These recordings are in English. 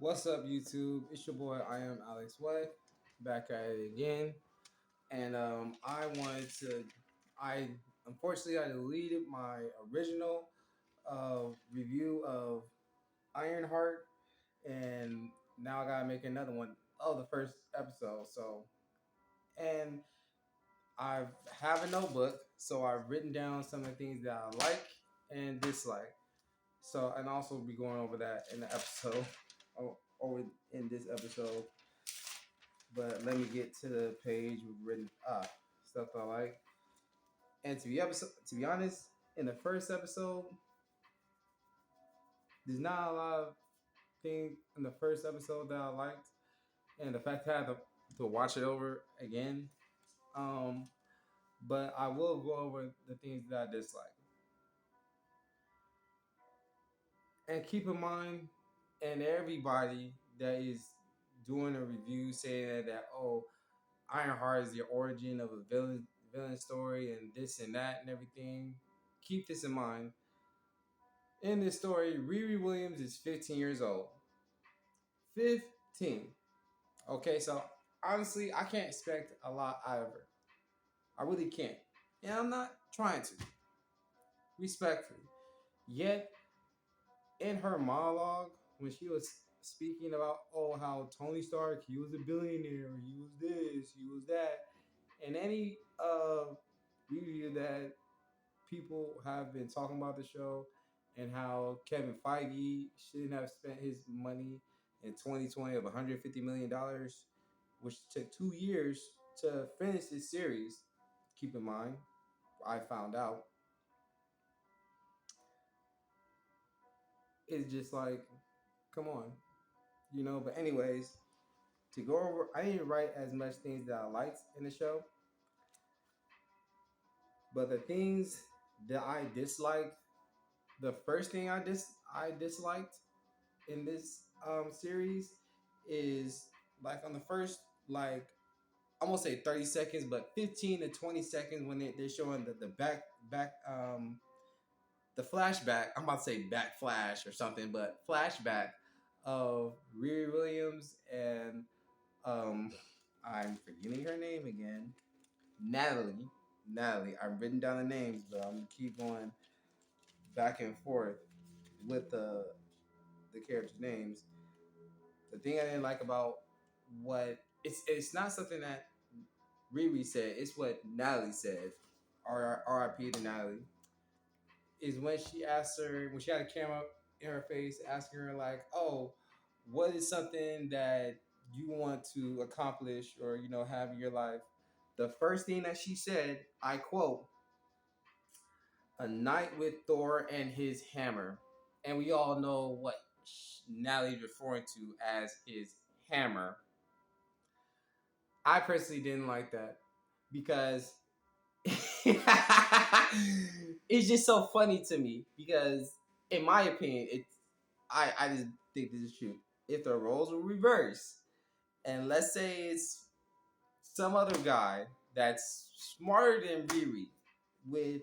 What's up, YouTube? It's your boy. I am Alex White, back at it again, and I wanted to. I unfortunately I deleted my original review of Ironheart, and now I gotta make another one of the first episode. And I have a notebook, so I've written down some of the things that I like and dislike. So, and also be going over that in the episode, or in this episode. But let me get to the page with written stuff I like. And to be honest, in the first episode, there's not a lot of things in the first episode that I liked, and the fact that I had to watch it over again. Um, but I will go over the things that I dislike. And keep in mind, and everybody that is doing a review saying that oh, Ironheart is the origin of a villain story and this and that and everything. Keep this in mind. In this story, Riri Williams is 15 years old. 15. Okay, so honestly, I can't expect a lot out of her. I really can't. And I'm not trying to. Respectfully. Yet, in her monologue, when she was speaking about, oh, how Tony Stark, he was a billionaire, he was this, he was that, and any review that people have been talking about the show and how Kevin Feige shouldn't have spent his money in 2020 of $150 million, which took 2 years to finish this series. Keep in mind, I found out. It's just like, come on, But anyways, to go over, I didn't write as much things that I liked in the show, but the things that I disliked, the first thing I disliked in this series is like on the first like I'm gonna say 30 seconds, but 15 to 20 seconds when they're showing the back the flashback. I'm about to say back flash or something, but flashback of Riri Williams and um I'm forgetting her name again. Natalie. Natalie. I've written down the names, but I'm gonna keep going back and forth with the characters' names. The thing I didn't like about what it's not something that Riri said. It's what Natalie said. R.I.P. to Natalie. Is when she asked her when she had a camera in her face, asking her like, "Oh, what is something that you want to accomplish or have in your life?" The first thing that she said, I quote, "A night with Thor and his hammer," and we all know what Natalie's referring to as his hammer. I personally didn't like that because it's just so funny to me because, in my opinion, I just think this is true. If the roles were reversed, and let's say it's some other guy that's smarter than Riri with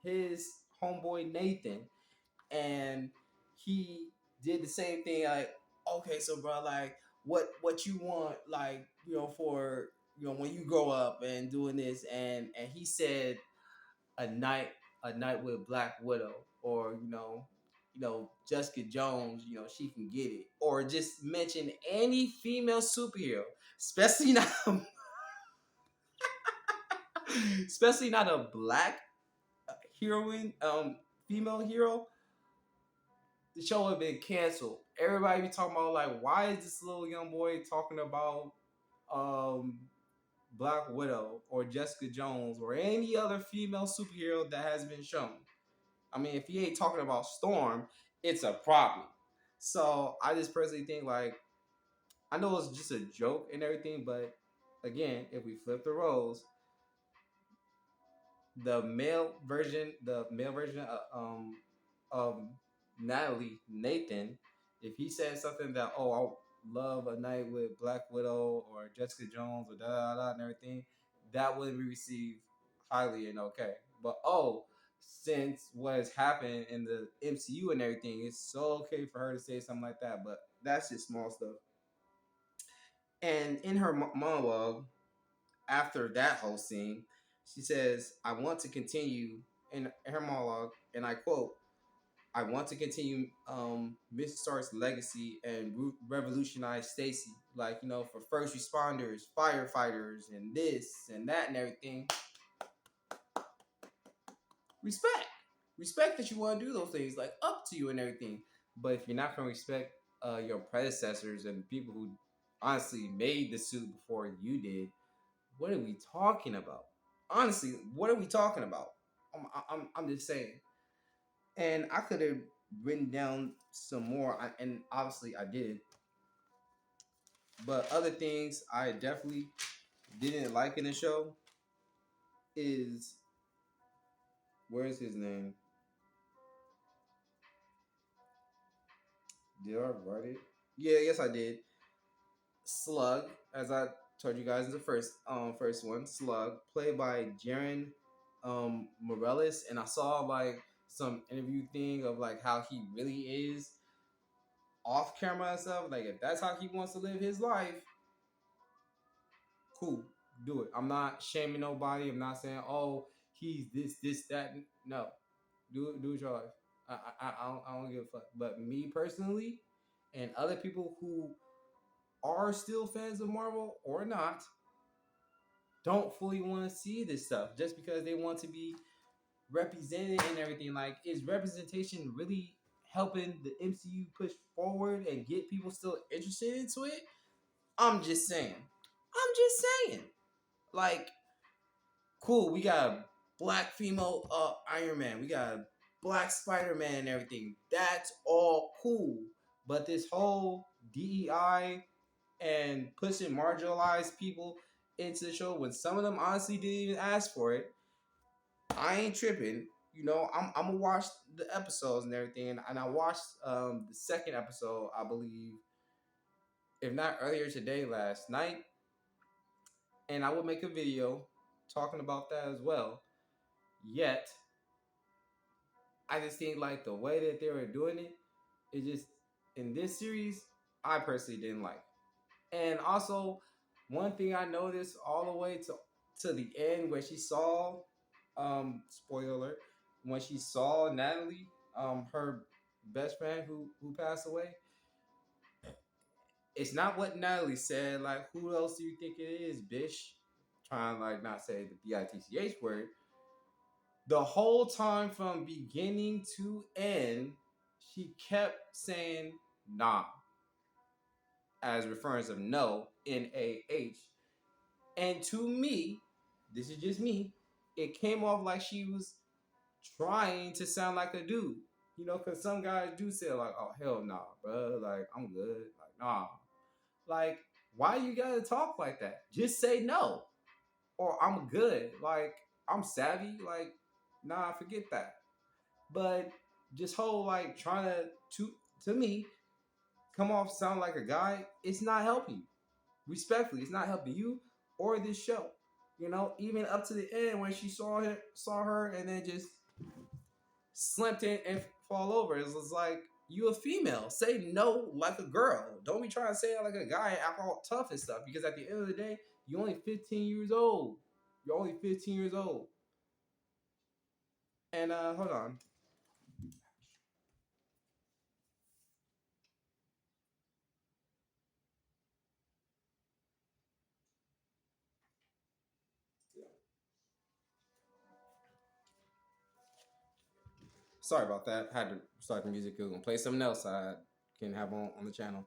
his homeboy Nathan, and he did the same thing, like, okay, so bro, like, what you want, like, for when you grow up and doing this, and he said a night a night with Black Widow, or Jessica Jones, she can get it, or just mention any female superhero, especially not especially not a black heroine, female hero. The show would have been canceled. Everybody be talking about, like, why is this little young boy talking about um Black Widow or Jessica Jones or any other female superhero that has been shown? I mean, if he ain't talking about Storm, it's a problem. So I just personally think, like, I know it's just a joke and everything, but again, if we flip the roles, the male version of Natalie, Nathan, if he said something that, oh, I love a night with Black Widow or Jessica Jones or da da da and everything, that would be received highly and okay. But oh, since what has happened in the MCU and everything, it's so okay for her to say something like that. But that's just small stuff. And in her monologue, after that whole scene, she says, I want to continue in her monologue, and I quote, I want to continue Mr. Stark's legacy and revolutionize Stacy. Like, for first responders, firefighters, and this and that and everything. Respect. Respect that you want to do those things, like up to you and everything. But if you're not going to respect your predecessors and people who honestly made the suit before you did, what are we talking about? Honestly, what are we talking about? I'm just saying. And I could have written down some more, and obviously I did. But other things I definitely didn't like in the show is, where's his name? Did I write it? Yeah, yes I did. Slug, as I told you guys in the first one, Slug, played by Jaron Morales, and I saw like some interview thing of like how he really is off camera and stuff. Like if that's how he wants to live his life, cool, do it. I'm not shaming nobody. I'm not saying, oh, he's this, that. No, do it your life. I don't give a fuck. But me personally, and other people who are still fans of Marvel or not, don't fully want to see this stuff just because they want to be represented and everything. Like, is representation really helping the MCU push forward and get people still interested into it? I'm just saying. I'm just saying. Like, cool, we got a black female Iron Man, we got a black Spider-Man and everything. That's all cool. But this whole DEI and pushing marginalized people into the show when some of them honestly didn't even ask for it, I ain't tripping. I'm gonna watch the episodes and everything, and I watched the second episode, I believe, if not earlier today, last night, and I will make a video talking about that as well. Yet, I just think like the way that they were doing it, it just in this series, I personally didn't like. And also, one thing I noticed all the way to the end where she saw, spoiler alert, when she saw Natalie, her best friend who passed away, it's not what Natalie said. Like, who else do you think it is, bitch? Trying to like not say the bitch word. The whole time from beginning to end, she kept saying nah, as reference of no, NAH. And to me, this is just me, it came off like she was trying to sound like a dude. Because some guys do say, like, oh, hell nah, bro. Like, I'm good. Like, nah. Like, why you gotta talk like that? Just say no. Or I'm good. Like, I'm savvy. Like, nah, forget that. But just whole, like, trying to me, come off sound like a guy, it's not helping you. Respectfully, it's not helping you or this show. Even up to the end when she saw her, and then just slumped in and fall over. It was like, you a female. Say no like a girl. Don't be trying to say it like a guy, act all tough and stuff. Because at the end of the day, you're only 15 years old. You're only 15 years old. And hold on. Sorry about that. I had to start the music and play something else I can have on the channel.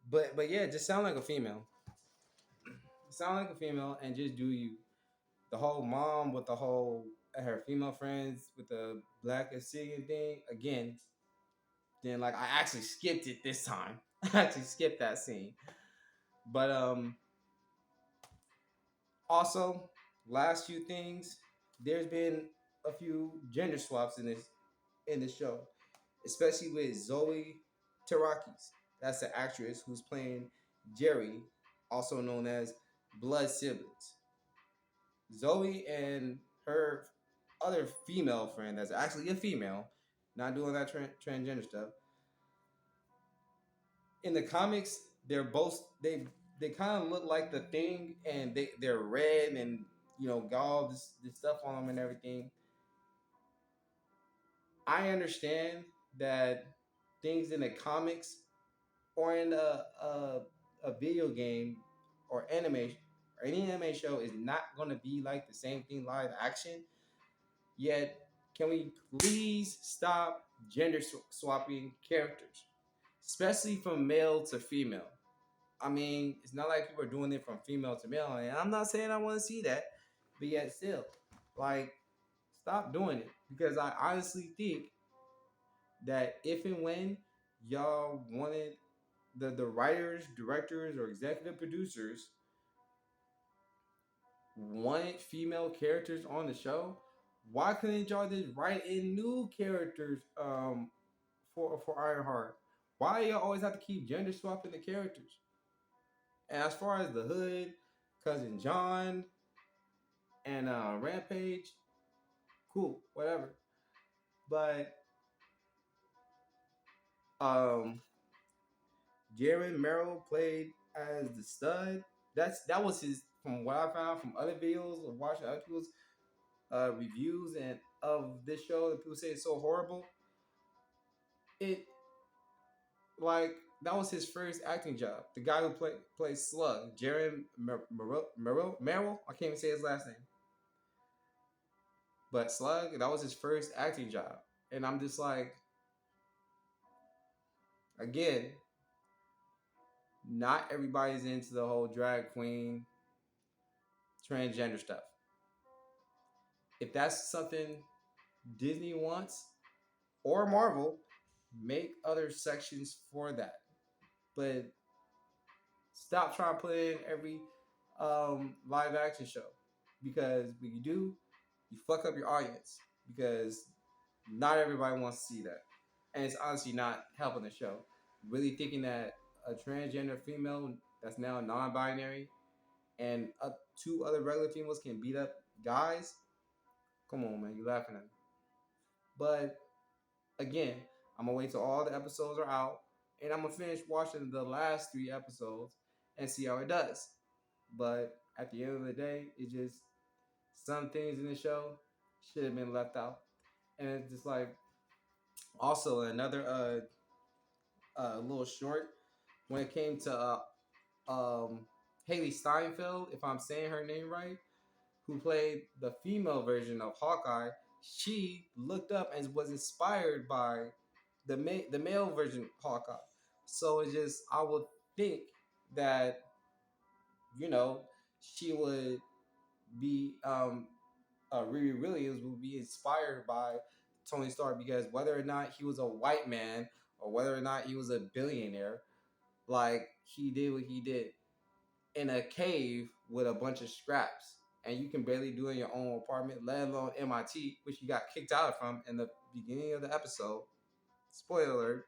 But yeah, just sound like a female. Sound like a female and just do you. The whole mom with the whole her female friends with the black Sicilian thing again. Then like I actually skipped it this time. I actually skipped that scene. But also last few things, there's been a few gender swaps in this show, especially with Zoe Terakis. That's the actress who's playing Jerry, also known as blood siblings. Zoe and her other female friend that's actually a female, not doing that transgender stuff. In the comics, they're both they kind of look like the Thing, and they're red and got all this stuff on them and everything. I understand that things in the comics or in a video game or animation or any anime show is not going to be like the same thing live action. Yet, can we please stop gender swapping characters, especially from male to female? I mean, it's not like people are doing it from female to male, and I'm not saying I want to see that, but yet still, like, stop doing it because I honestly think that if and when y'all wanted the writers, directors, or executive producers wanted female characters on the show, why couldn't y'all just write in new characters for Ironheart? Why y'all always have to keep gender swapping the characters? And as far as the Hood, Cousin John, and Rampage, cool, whatever. But um Jaren Merrill played as the Stud. That was his, from what I found from other videos of watching other people's reviews and of this show that people say it's so horrible. It like that was his first acting job. The guy who plays Slug, Jaren Merrill. I can't even say his last name, but Slug. That was his first acting job, and I'm just like, again, not everybody's into the whole drag queen transgender stuff. If that's something Disney wants or Marvel, make other sections for that. But stop trying to put in every live action show, because when you do, you fuck up your audience, because not everybody wants to see that, and it's honestly not helping the show. Really thinking that a transgender female that's now non-binary and two other regular females can beat up guys? Come on, man, you laughing at me. But again, I'm gonna wait till all the episodes are out, and I'm gonna finish watching the last 3 episodes and see how it does. But at the end of the day, it just, some things in the show should have been left out, and it's just like, also another little short when it came to Haley Steinfeld, if I'm saying her name right, who played the female version of Hawkeye. She looked up and was inspired by the male version of Hawkeye. So it's just, I would think that she would be Riri Williams would be inspired by Tony Stark, because whether or not he was a white man or whether or not he was a billionaire, like, he did what he did in a cave with a bunch of scraps, and you can barely do it in your own apartment, let alone MIT, which he got kicked out from in the beginning of the episode. Spoiler alert.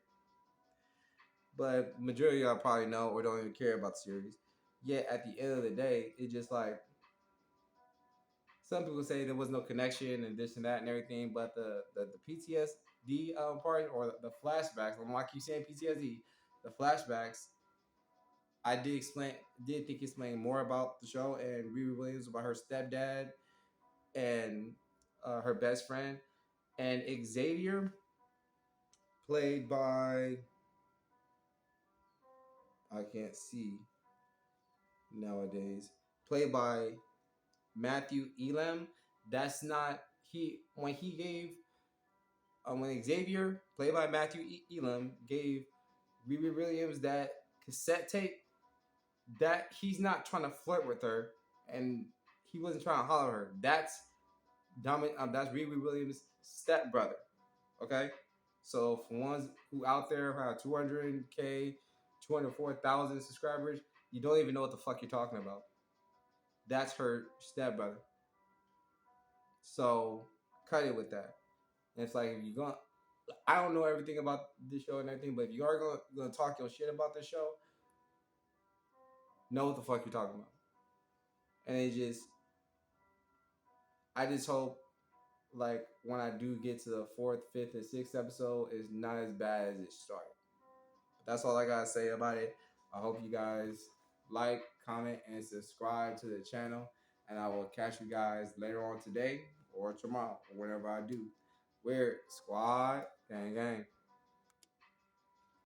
But majority of y'all probably know or don't even care about the series. Yet at the end of the day, it's just like, some people say there was no connection and this and that and everything, but the PTSD part, or the flashbacks, I'm like, you saying PTSD, the flashbacks, I did think explain more about the show and Riri Williams, about her stepdad and her best friend, and Xavier, played by, I can't see nowadays, played by Matthew Elam. That's not he when he gave when Xavier, played by Matthew Elam, gave Riri Williams that cassette tape, that he's not trying to flirt with her, and he wasn't trying to holler at her. That's that's Riri Williams' stepbrother. Okay, so for ones who out there who have 200K, 204,000 subscribers, you don't even know what the fuck you're talking about. That's her stepbrother. So cut it with that. And it's like, if you're going, I don't know everything about this show and everything, but if you are going to talk your shit about this show, know what the fuck you're talking about. And it just, I just hope like when I do get to the fourth, fifth, and sixth episode, it's not as bad as it started. But that's all I gotta say about it. I hope you guys like, comment, and subscribe to the channel. And I will catch you guys later on today or tomorrow or whenever I do. We're Squad Gang Gang.